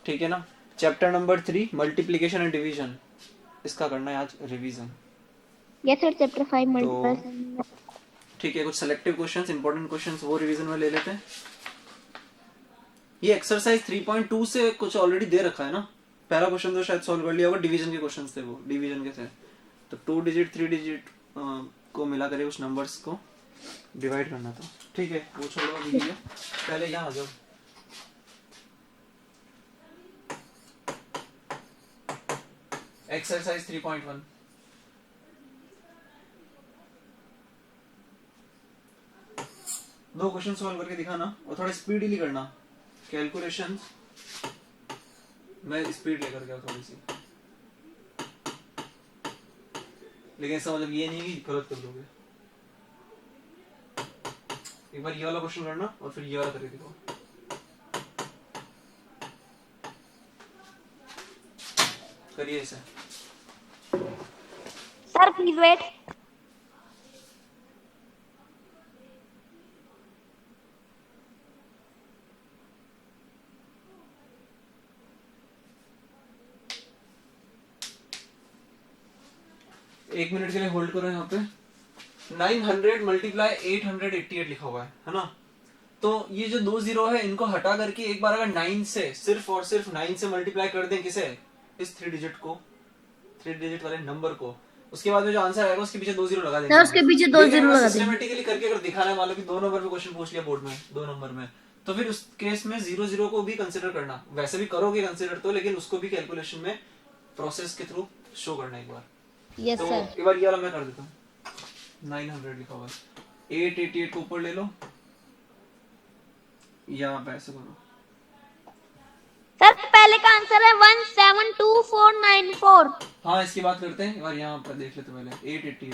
ठीक है ना। Chapter number 3 multiplication and division, इसका करना है आज रिवीजन। यस सर, चैप्टर 5 तो मल्टीप्लिकेशन। ठीक है, कुछ सेलेक्टिव क्वेश्चंस, इंपॉर्टेंट क्वेश्चंस वो रिवीजन में ले लेते हैं। ये एक्सरसाइज 3.2 से कुछ ऑलरेडी दे रखा है ना। पहला क्वेश्चन तो शायद सॉल्व कर लिया होगा, डिवीजन के क्वेश्चंस थे वो, डिवीजन के थे। तो 2 डिजिट 3 डिजिट को मिला करे उस नंबर्स को डिवाइड करना था। ठीक है, वो छोड़ो अभी के लिए, पहले यहाँ आ जाओ। एक्सरसाइज 3.1 दो क्वेश्चन सॉल्व करके दिखाना और थोड़ा स्पीडली करना। कैलकुलेशन मैं स्पीड लेकर गया थोड़ी सी, लेकिन इसका मतलब ये नहीं कि गलत कर दोगे। एक बार ये वाला क्वेश्चन करना और फिर ये वाला करके दिखाओ। करिए इसे। Sir please wait. एक मिनट के लिए होल्ड करो। यहाँ पे 900 मल्टीप्लाई 888 लिखा हुआ है ना। तो ये जो 2 जीरो है इनको हटा करके एक बार अगर 9 से सिर्फ और सिर्फ 9 से मल्टीप्लाई कर दें किसे, इस 3 डिजिट को, 3 डिजिट वाले नंबर को, उसके बाद में जो आंसर आएगा उसके पीछे 2 जीरो लगा देंगे। सर उसके पीछे 2 जीरो लगा देंगे। सिस्टमैटिकली करके अगर दिखाना है, मान लो कि 2 नंबर पे क्वेश्चन पूछ लिया बोर्ड में, 2 नंबर में, तो फिर उस केस में 0 0 को भी कंसीडर करना। वैसे भी करोगे कंसीडर तो, लेकिन उसको भी कैलकुलेशन में प्रोसेस के थ्रू शो करना एक बार। यस तो सर। एक बार ये वाला मैं कर देता हूँ। 900 लिखा हुआ है, 888 को ऊपर ले लो, या आप ऐसे करो। सर पहले का आंसर है 172494। हाँ, इसकी बात करते हैं। एक बार यहाँ पर देख लेते पहले। 888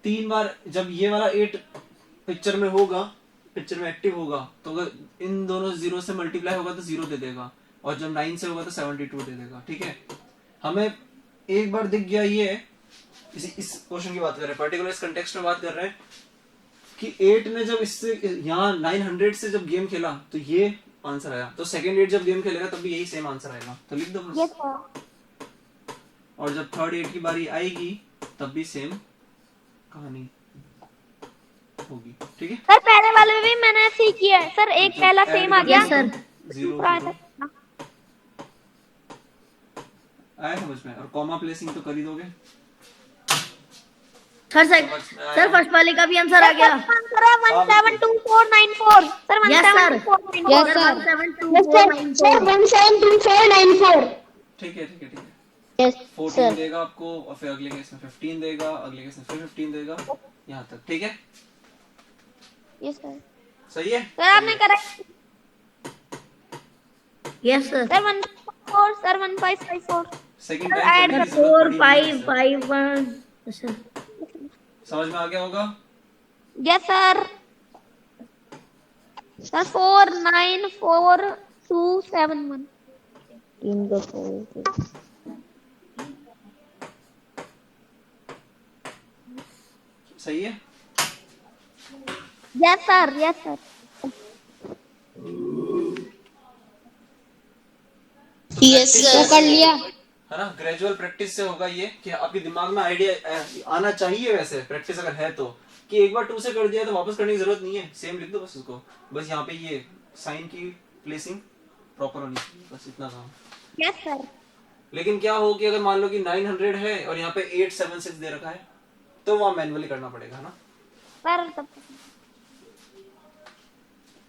3 बार जब ये वाला 8 पिक्चर में होगा, पिक्चर में एक्टिव होगा, तो अगर इन दोनों जीरो से मल्टीप्लाई होगा तो 0 दे देगा, और जब 9 से होगा तो 72 दे देगा। ठीक है, हमें एक बार दिख गया ये। इस क्वेश्चन की बात कर रहे हैं, पर्टिकुलर इस कंटेक्स्ट में बात कर रहे हैं कि 8 ने जब इससे यहाँ 900 से जब गेम खेला तो ये आंसर आया, तो सेकंड 8 जब गेम खेलेगा तब भी यही सेम आंसर आएगा। तो लिख दो बस। Yes sir. और जब थर्ड 8 की बारी आएगी तब भी सेम कहानी होगी। ठीक है सर पहले वाले में भी मैंने ऐसे ही किया है सर, एक पहला सेम आ गया सर। दूसरा आया था। आया समझ में। और कॉमा प्लेसिंग तो कर ही दोगे। सर सर फर्स्ट वाले का भी आंसर आ गया। आंसर है 172494। Sir yes sir. 172494। सर 172494। ठीक है ठीक है ठीक है। यस 14 देगा आपको, और फिर अगले केस में 15 देगा, अगले केस में फिर 15 देगा, यहाँ तक। ठीक है, यस सर। सही है सर आपने correct. Yes sir. Sir 154। Sir 1554। Second sir, time add करने की फोर जरूरत पड़ी फाइव नहीं है। Five one. सर समझ में आ गया होगा। Yes sir. सर 494271। 3 2 4। सही है। Yes sir. Yes sir. Yes sir कर लिया। है ना, ग्रेजुअल प्रैक्टिस से होगा ये कि आपके दिमाग में आइडिया आना चाहिए। वैसे प्रैक्टिस अगर है तो, कि एक बार 2 से कर दिया तो वापस करने की जरूरत नहीं है, सेम लिख दो बस उसको। बस यहाँ पे ये साइन की प्लेसिंग प्रॉपर होनी चाहिए, बस इतना काम। Yes sir. लेकिन क्या हो कि अगर मान लो कि 900 है और यहाँ पे 876 दे रखा है, तो वहां मैन्युअली करना पड़ेगा ना। सर तब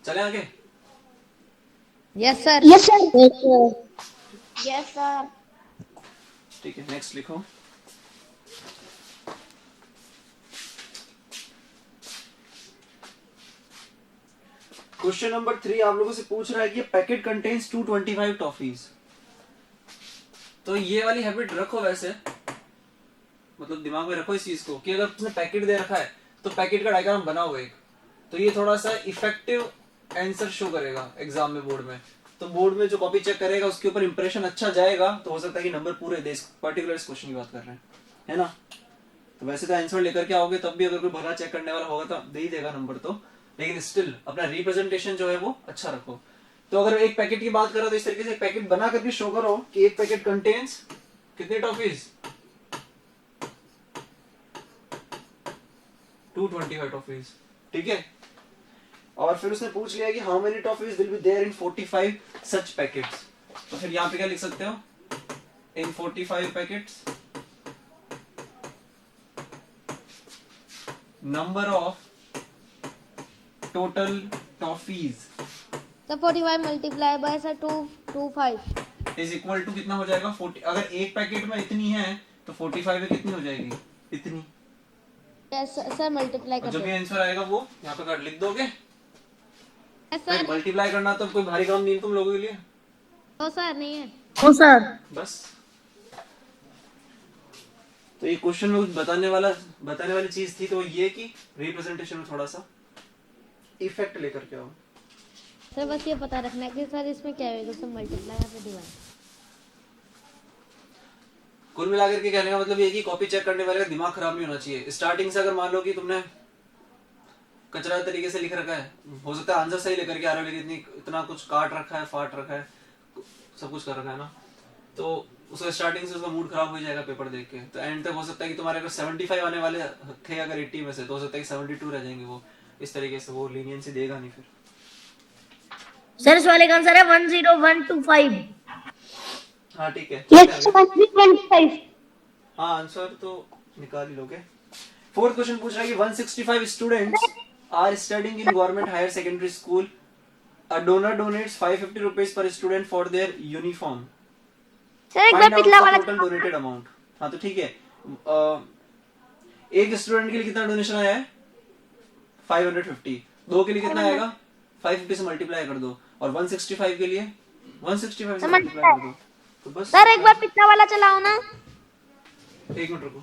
चले आगे। Yes sir. Yes sir. Yes sir. ठीक है, नेक्स्ट लिखो। क्वेश्चन नंबर 3 आप लोगों से पूछ रहा है कि पैकेट कंटेन्स 225 टॉफीज। तो ये वाली हैबिट रखो, वैसे मतलब दिमाग में रखो इस चीज को कि अगर उसने पैकेट दे रखा है तो पैकेट का डायग्राम बनाओ एक, तो ये थोड़ा सा इफेक्टिव आंसर शो करेगा एग्जाम में, बोर्ड में। तो बोर्ड में जो कॉपी चेक करेगा उसके ऊपर इंप्रेशन अच्छा जाएगा, तो हो सकता है कि नंबर पूरे दे। पर्टिकुलर इस क्वेश्चन की बात कर रहे हैं, है ना। तो वैसे तो आंसर लेकर के आओगे तब भी अगर कोई भला चेक करने वाला होगा तो दे ही देगा नंबर तो, लेकिन स्टिल अपना रिप्रेजेंटेशन जो है वो अच्छा रखो। तो अगर एक पैकेट की बात करो तो इस तरीके से एक पैकेट बना करके शो करो कि एक पैकेट कंटेन्स कितने टॉफीज, 225 टॉफीज, ठीक है। और फिर उसने पूछ लिया कि how many toffees will be there in 45 such packets. तो फिर यहाँ पे क्या लिख सकते हो, इन 45 packets number of total toffees sir 45 multiply by sir 225 is equal to कितना हो जाएगा 40। अगर एक पैकेट में इतनी है तो 45 में कितनी हो जाएगी, इतनी। सर मल्टीप्लाई और जब करते ये आंसर आएगा वो यहाँ पे लिख दोगे। हैं सर। मल्टीप्लाई करना तो कोई भारी काम नहीं तुम लोगों के लिए। ओ सर नहीं है। ओ सर। बस तो ये क्वेश्चन में कुछ बताने वाली चीज थी, तो ये कि रिप्रेजेंटेशन में थोड़ा सा इफेक्ट लेकर के आओ। सर बस ये पता रखना है कि सर इसमें क्या होगा, सर मल्टीप्लाई या फिर डिवाइड। कुल मिलाकर के कहने का मतलब ये कि कॉपी चेक करने वाले का दिमाग खराब नहीं होना चाहिए। स्टार्टिंग से अगर मान लो कि तुमने कचरा तरीके से लिख रखा है, हो सकता है आंसर सही लेकर के आ रहे हो लेकिन इतना कुछ काट रखा है, फाट रखा है, सब कुछ कर रखा है ना, तो उसका स्टार्टिंग से उसका मूड खराब हो जाएगा पेपर देख के। तो एंड तक हो सकता है कि तुम्हारे अगर 75 आने वाले थे अगर 80 में से, तो हो सकता है कि 72 रह जाएंगे। वो इस तरीके से वो लीनियंसी देगा नहीं फिर। सर इस वाले का आंसर है 10125। हाँ ठीक है, यस 125। हाँ आंसर तो निकाल ही लोगे। फोर्थ क्वेश्चन पूछ रहा है कि 165 students are studying in government higher secondary school. A donor donates 550 rupees per student for their uniform. Sir एक बार पिछला वाला टोटल डोनेटेड अमाउंट। हाँ तो ठीक है, एक स्टूडेंट के लिए कितना डोनेशन आया है 550, दो के लिए कितना आएगा 550 से मल्टीप्लाई कर दो, और 165 के लिए 165 से मल्टीप्लाई कर दो। तो बस सर एक बार पिछला वाला चलाओ ना। एक मिनट रुको।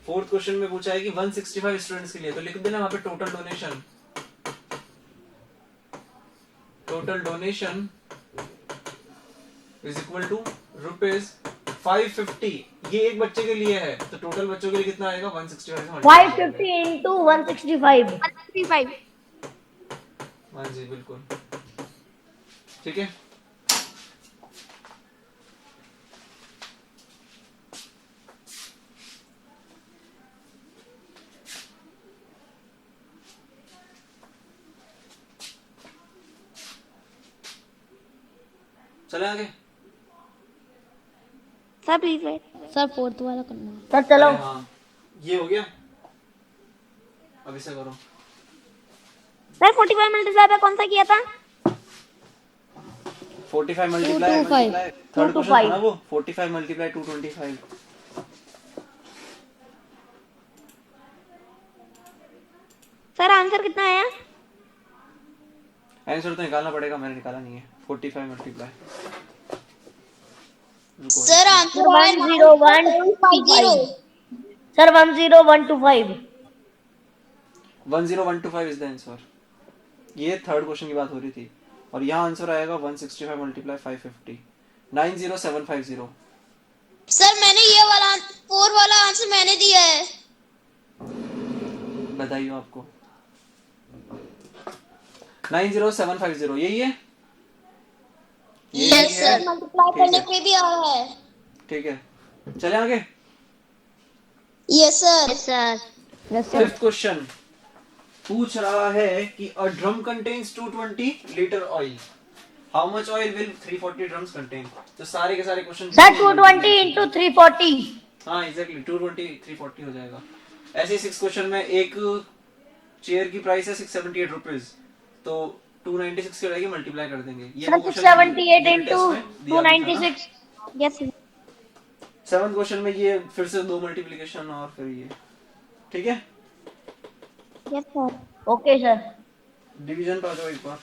फोर्थ क्वेश्चन में पूछा है कि 165 स्टूडेंट्स के लिए, तो लिख देना वहां पे total donation is equal to rupees 550। ये एक बच्चे के लिए है, तो टोटल बच्चों के लिए कितना आएगा 165 से 550 into 165। 165। हाँ जी बिल्कुल ठीक है। चले आगे। Sir please wait. Sir fourth वाला करना है। सर चलो। अरे हाँ ये हो गया, अब इसे करो। सर 45 मल्टीप्लाई पे कौन सा किया था? 45 मल्टीप्लाई 225। थर्ड क्वेश्चन था ना वो, 45 मल्टीप्लाई 225। सर आंसर कितना आया? आंसर तो निकालना पड़ेगा, मैंने निकाला नहीं है। 45 multiply sir answer 10125। Sir 10125। 10125 is the answer. ये थर्ड क्वेश्चन की बात हो रही थी, और यहाँ आंसर आएगा 165 मल्टीप्लाई 550 90750। सर मैंने ये वाला 4 वाला आंसर मैंने दिया है। बधाई हो आपको। 90750 यही है। यस सर, मल्टीप्लाई करने पे भी आ रहा है। ठीक है चले आगे। Yes sir. Sir fifth question पूछ रहा है कि a drum contains 220 litre oil, how much oil will 340 drums contain. तो सारे के सारे क्वेश्चन सर 220 into 340। हाँ एग्जैक्टली 220 340 हो जाएगा। ऐसे ही 6 क्वेश्चन में एक चेयर की प्राइस है 678 रुपीज, तो 296 की रहेगी, मल्टीप्लाई कर देंगे। ये sir 678 into 296। Yes 7th question में ये फिर से दो मल्टीप्लिकेशन और फिर ये, ठीक है। Yes sir. Okay sir. Division पे आ जाओ एक बार,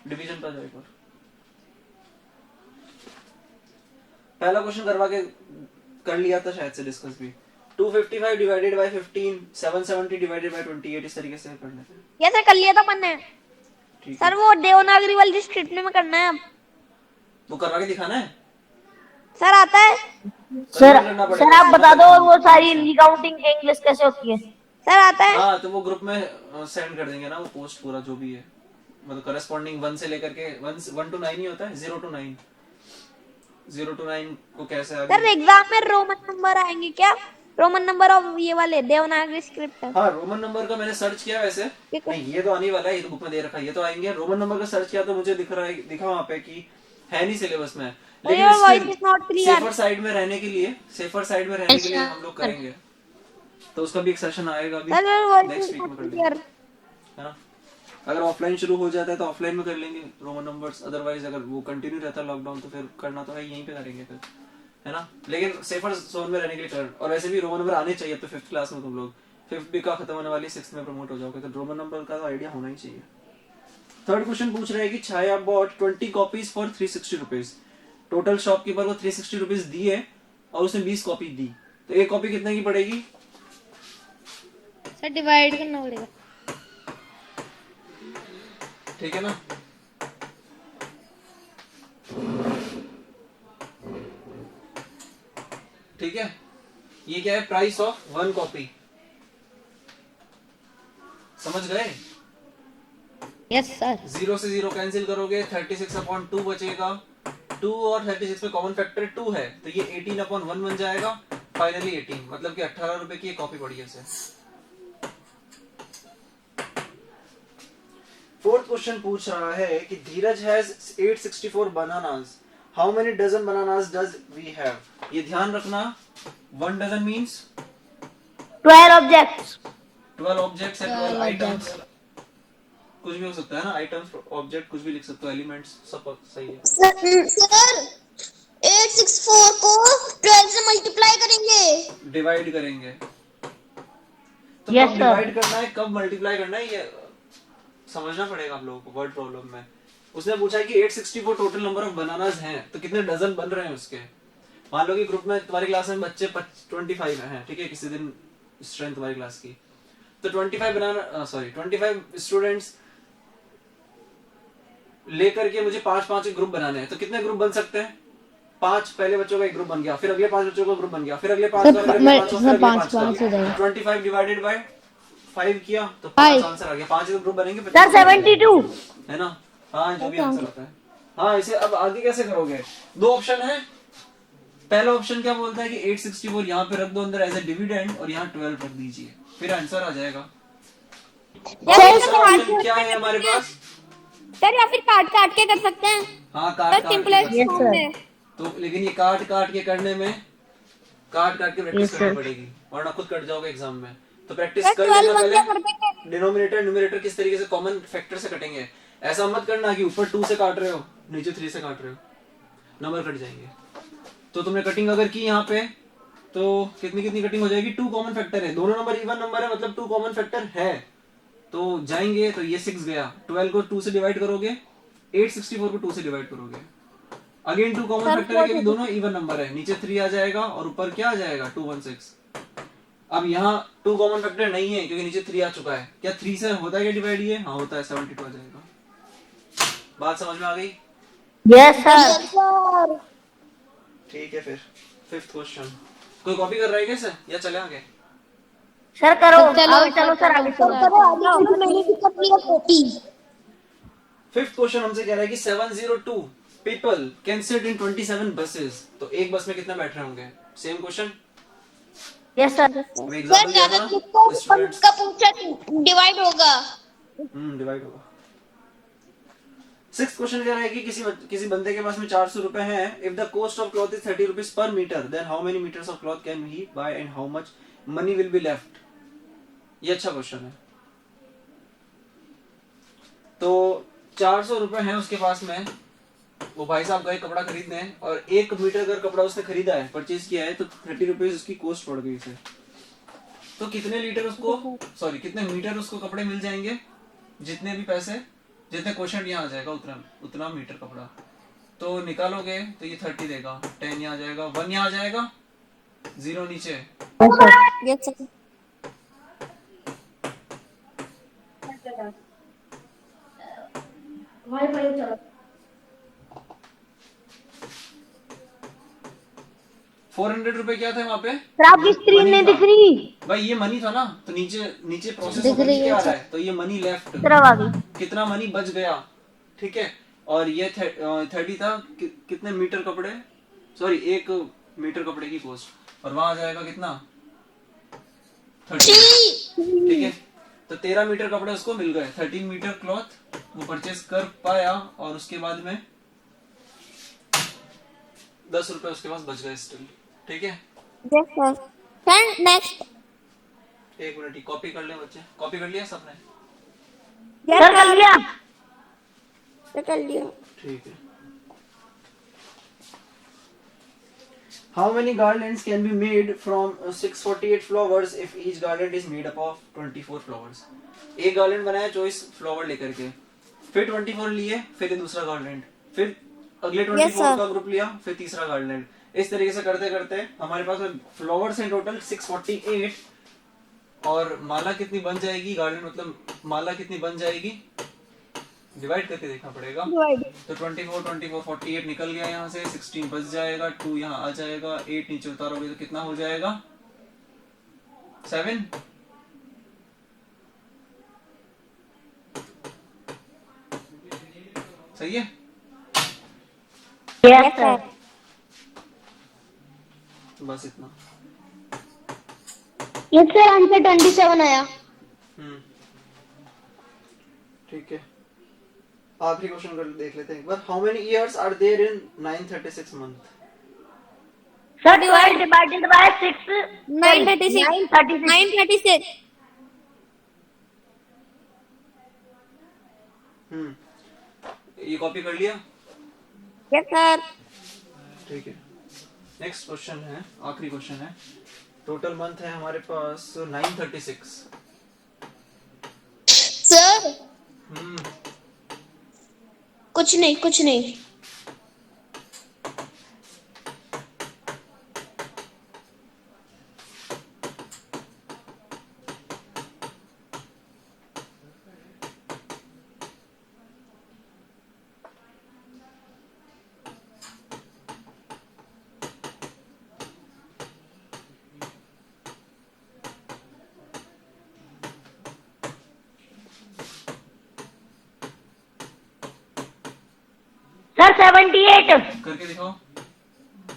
डिवीजन पे आ जाओ एक बार। पहला क्वेश्चन करवा के कर लिया था शायद से डिस्कस भी। 255 डिवाइडेड बाय 15, 770 डिवाइडेड बाय 28, इस तरीके से करना है। यस सर कर लिया था मैंने। ठीक सर वो देवनागरी वाली स्क्रिप्ट में करना है अब। वो करवा के दिखाना है। सर आता है? सर आप बता दो वो सारी काउंटिंग इंग्लिश कैसे होती है। सर आता है। हाँ तो वो ग्रुप में सेंड कर देंगे ना वो पोस्ट पूरा जो भी है, मतलब करस्पॉन्डिंग 1 से लेकर के 1 to 9 ही होता है, 0 to 9, 0 to 9 को कैसे सर आगे। एग्जाम में रोमन नंबर आएंगे क्या? रोमन नंबर और ये वाले देवनागरी स्क्रिप्ट। हाँ रोमन नंबर का मैंने सर्च किया वैसे, ठीक है। नहीं ये तो आने वाला है, ये तो बुक में दे रखा है, ये तो आएंगे। रोमन नंबर का सर्च किया तो मुझे दिख रहा है, दिखा वहाँ पे कि है नहीं सिलेबस में, लेकिन your voice still is not clear. Safer side में रहने के लिए, सेफर साइड में रहने के लिए हम लोग करेंगे, तो उसका भी एक सेशन आएगा अभी sir your voice next is week में not कर लेंगे, clear. है ना। अगर ऑफलाइन शुरू हो जाता है तो ऑफलाइन में कर लेंगे रोमन नंबर्स, अदरवाइज अगर वो कंटिन्यू रहता है लॉकडाउन तो फिर करना तो है यहीं पे करेंगे फिर, है ना। लेकिन सेफर जोन में रहने के लिए कर, और वैसे भी रोमन नंबर आने चाहिए, तो 5th क्लास में तुम लोग 5th भी का खत्म होने वाली 6th में प्रमोट हो जाओगे, तो रोमन नंबर का तो आइडिया होना ही चाहिए। थर्ड क्वेश्चन पूछ रहे हैं कि Chhaya bought 20 copies for 360 rupees, total shopkeeper को 360 रुपीज दिए और उसने 20 कॉपी दी, तो एक कॉपी कितने की पड़ेगी? सर डिवाइड करना पड़ेगा। ठीक है ना। ठीक है, ये क्या है? प्राइस ऑफ 1 कॉपी, समझ गए? Yes sir. 0 से 0 कैंसिल करोगे, 36/2 बचेगा, 2 और 36 में कॉमन फैक्टर 2 है, तो ये 18/1 बन जाएगा, फाइनली 18, मतलब कि 18 रुपए की एक कॉपी पड़ी है उसे। फोर्थ क्वेश्चन पूछ रहा है कि Dheeraj has 864 bananas, how many dozen bananas does we have? ये ध्यान रखना, 1 dozen means 12 objects. 12 objects and 12 items, कुछ भी हो सकता है ना, आइटम्स ऑब्जेक्ट कुछ भी लिख सकते हो, एलिमेंट्स सब सही है। सर 864 को 12 से मल्टीप्लाई करेंगे, डिवाइड करेंगे, तो Yes, कब sir. डिवाइड करना है कब मल्टीप्लाई करना है ये समझना पड़ेगा आप लोगों को वर्ड प्रॉब्लम में। उसने पूछा है कि 864 टोटल नंबर ऑफ बनानास हैं, तो कितने डजन बन रहे हैं उसके। मान लो कि ग्रुप में तुम्हारी क्लास में बच्चे 25 हैं, ठीक है, किसी दिन स्ट्रेंथ तुम्हारी क्लास की, तो 25 स्टूडेंट्स लेकर के मुझे 5-5 ग्रुप बनाने हैं, तो कितने ग्रुप बन सकते हैं? 5 पहले बच्चों का एक ग्रुप बन गया, फिर अगले 5 बच्चों का ग्रुप बन गया, फिर अगले 5 का, फिर अगले 5 का, फिर अगले 5 पाँच हो जाएगा। का, 25 डिवाइडेड बाय 5 किया तो 5 आंसर आ गया, 5 ग्रुप बनेंगे, सर 72. है ना। हाँ जो भी आंसर आता है। हाँ इसे अब आगे कैसे करोगे? 2 ऑप्शन है, पहला ऑप्शन क्या बोलता है कि 864 यहाँ पे रख दो अंदर एज ए डिविडेंड और यहाँ 12 रख दीजिए, फिर आंसर आ जाएगा। ऑप्शन क्या है हमारे पास? सर या फिर काट काट के कर सकते हैं। हाँ काट सिंपलेस्ट काट फॉर्म में। तो लेकिन ये काट काट के करने में काट काट के प्रैक्टिस करनी पड़ेगी, वरना खुद कट जाओगे एग्जाम में। तो प्रैक्टिस कर लेना पहले, डिनोमिनेटर न्यूमरेटर किस तरीके से कॉमन फैक्टर से कटेंगे। ऐसा मत करना कि ऊपर 2 से काट रहे हो नीचे 3 से काट रहे हो, नंबर कट जाएंगे। तो तुमने कटिंग अगर की यहाँ पे तो कितनी कितनी कटिंग हो जाएगी? 2 कॉमन फैक्टर है, दोनों नंबर इवन नंबर है, मतलब 2 कॉमन फैक्टर है तो जाएंगे। तो ये 6 गया, 12 को 2 से डिवाइड करोगे, 864 को 2 से डिवाइड करोगे, अगेन 2 कॉमन फैक्टर है क्योंकि दोनों इवन नंबर है, नीचे 3 आ जाएगा और ऊपर क्या आ जाएगा 216। अब यहाँ 2 कॉमन फैक्टर नहीं है क्योंकि नीचे 3 आ चुका है। क्या 3 से होता है क्या डिवाइड? ये हाँ होता है, 72 आ जाएगा। बात समझ में आ गई? Yes sir. ठीक है फिर 5th क्वेश्चन कोई कॉपी कर रहा है कैसे या चले आगे? सर करो, चलो, आगे चलो सर, आगे चलो। मैंने भी कर लिया कॉपी। 5th क्वेश्चन हमसे कह रहा है कि 702 people can sit in 27 buses, तो एक बस में कितने बैठ रहे होंगे? Same question. Yes sir. मैं सर एग्जांपल दिया ज्यादा था किसका स्टूडेंट्स, का पूछा डिवाइड होगा। डिवाइड होगा। 6th क्वेश्चन कह रहा है कि किसी बंदे के पास में 400 रुपए हैं, if the cost of cloth is 30 rupees per metre, then how many metres of cloth can he buy and how much money will be left. ये अच्छा क्वेश्चन है। तो 400 रुपए हैं उसके पास में, वो भाई साहब गए कपड़ा खरीदने और 1 मीटर अगर कपड़ा उसने खरीदा है, परचेज किया है, तो 30 रुपीज उसकी कॉस्ट पड़ गई उसे। तो कितने कितने मीटर उसको कपड़े मिल जाएंगे? जितने भी पैसे, जितने क्वेश्चन यहाँ आ जाएगा उतना मीटर कपड़ा। तो निकालोगे तो ये 30 देगा, 10 यहाँ आ जाएगा, 1 यहाँ आ जाएगा, 0 नीचे। Yes sir. 400 रुपए क्या थे वहाँ पे? सर आपकी स्क्रीन नहीं दिख रही। भाई ये मनी था ना, तो नीचे नीचे प्रोसेस दिख ओपन रही है क्या आ रहा है, तो ये मनी लेफ्ट, सर अब आ गई। कितना मनी बच गया, ठीक है। और ये 30 था, कितने मीटर कपड़े, सॉरी 1 मीटर कपड़े की कॉस्ट, और वहां आ जाएगा कितना 30, ठीक है। तो 13 मीटर कपड़े उसको मिल गए, 13 मीटर क्लॉथ वो परचेज कर पाया, और उसके बाद में 10 रुपए उसके पास बच गए स्टिल, ठीक है। Yes sir. Sir next. 1 minute, copy कर ले बच्चे, कॉपी कर लिया सबने? सर कर लिया। सर कर लिया। ठीक है। How many garlands can be made from 648 flowers if each garland is made up of 24 flowers? एक garland बनाया चॉइस फ्लावर लेकर के, फिर 24 लिए, फिर ये दूसरा garland, फिर अगले 24 का ग्रुप लिया, फिर तीसरा garland, इस तरीके से करते करते हमारे पास फ्लावर्स हैं टोटल 648, और माला कितनी बन जाएगी, garland मतलब माला कितनी बन जाएगी, डिवाइड करके देखना पड़ेगा। तो 24 24 48 निकल गया यहाँ से, 16 बच जाएगा, 2 यहाँ आ जाएगा, 8 नीचे उतारोगे तो कितना हो जाएगा 7। सही है। Yes sir. बस इतना। यस सर आंसर 27 आया। ठीक है, आखिरी क्वेश्चन कर देख लेते हैं एक बार। How many years are there in 936 month? Sir divided by 6 936। ये कॉपी कर लिया? Yes sir. ठीक है, नेक्स्ट क्वेश्चन है, आखिरी क्वेश्चन है। टोटल मंथ है हमारे पास 936। सर कुछ नहीं। सर 78। करके दिखाओ।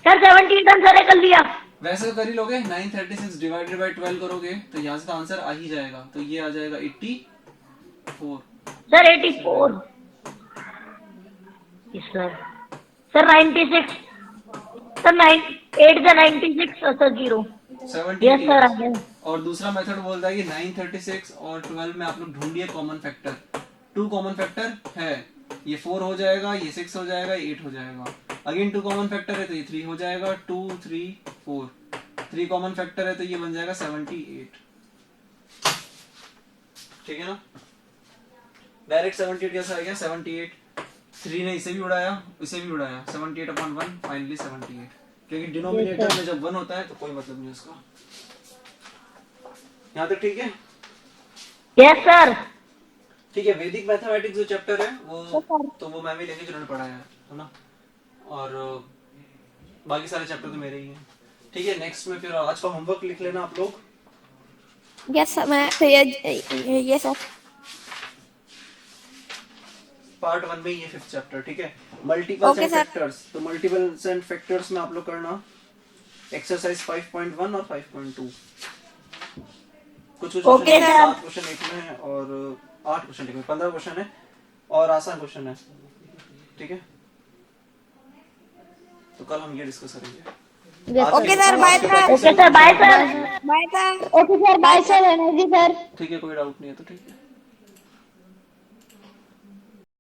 सर 78 आंसर कर लिया। वैसे तो कर ही लोगे, 936 डिवाइडेड बाय 12 करोगे तो यहाँ से तो आंसर आ ही जाएगा, तो ये आ जाएगा 84। सर 84। सर 96। सर 8 से 96 सर 0। 70। यस सर आ गया। और दूसरा मेथड बोलता है कि 936 और 12 में आप लोग ढूंढिए कॉमन फैक्टर। 2 कॉमन फैक्टर है, ये 4 हो जाएगा, ये 6 हो जाएगा, 8 हो जाएगा। अगेन 2 कॉमन फैक्टर है तो ये 3 हो जाएगा, 2 3 4। 3 कॉमन फैक्टर है तो ये बन जाएगा 78। ठीक है ना। डायरेक्ट 78 कैसा आ गया 78। 3 ने इसे भी उड़ाया, इसे भी उड़ाया, 78/1 फाइनली 78। क्योंकि डिनोमिनेटर में जब 1 होता है तो कोई मतलब नहीं उसका। यहाँ तक ठीक है? Yes sir. ठीक है, वैदिक मैथमेटिक्स जो चैप्टर है वो मैम ही लेंगे जिन्होंने पढ़ाया है ना, और बाकी सारे चैप्टर तो मेरे ही हैं। ठीक है, नेक्स्ट में फिर आज का होमवर्क लिख लेना आप लोग। यस सर मैं यस सर। पार्ट 1 में ये 5th चैप्टर, ठीक है। मल्टीपल्स एंड फैक्टर्स, तो मल्टीपल्स एंड फैक्टर्स में आप लोग करना एक्सरसाइज 5.1 और 5.2। कुछ क्वेश्चन 7 क्वेश्चन एक में है और 8 क्वेश्चन एक में, 15 क्वेश्चन है और आसान क्वेश्चन है, ठीक है। तो कल हम ये डिस्कस करेंगे। Okay sir bye sir. Okay sir bye sir. Bye sir. Okay sir bye sir. Energy sir. ठीक है, कोई डाउट नहीं है तो ठीक है।